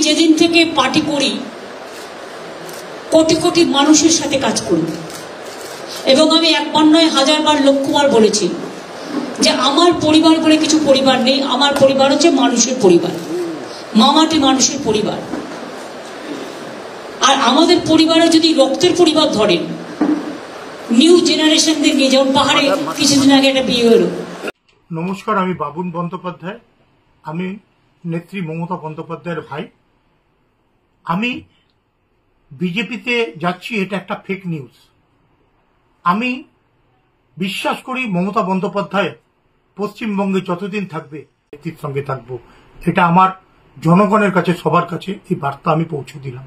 যেদিন থেকে পার্টি করি কোটি কোটি মানুষের সাথে কাজ করি, এবং আমি একবার নয় হাজারবার লক্ষবার বলেছি যে আমার পরিবার বলে কিছু পরিবার নেই, আমার পরিবার হচ্ছে মানুষের পরিবার, মামাটি মানুষের পরিবার। আর আমাদের পরিবারে যদি রক্তের পরিবার ধরেন, নিউ জেনারেশনদের নিয়ে, যেমন পাহাড়ে কিছুদিন আগে একটা বিয়ে হলো। নমস্কার, আমি বাবুন বন্দ্যোপাধ্যায়, আমি নেত্রী মমতা বন্দ্যোপাধ্যায়ের ভাই। আমি বিজেপিতে যাচ্ছি, এটা একটা ফেক নিউজ। আমি বিশ্বাস করি মমতা বন্দ্যোপাধ্যায় পশ্চিমবঙ্গে যতদিন থাকবে নেত্রীর সঙ্গে থাকবো। এটা আমার জনগণের কাছে, সবার কাছে এই বার্তা আমি পৌঁছে দিলাম।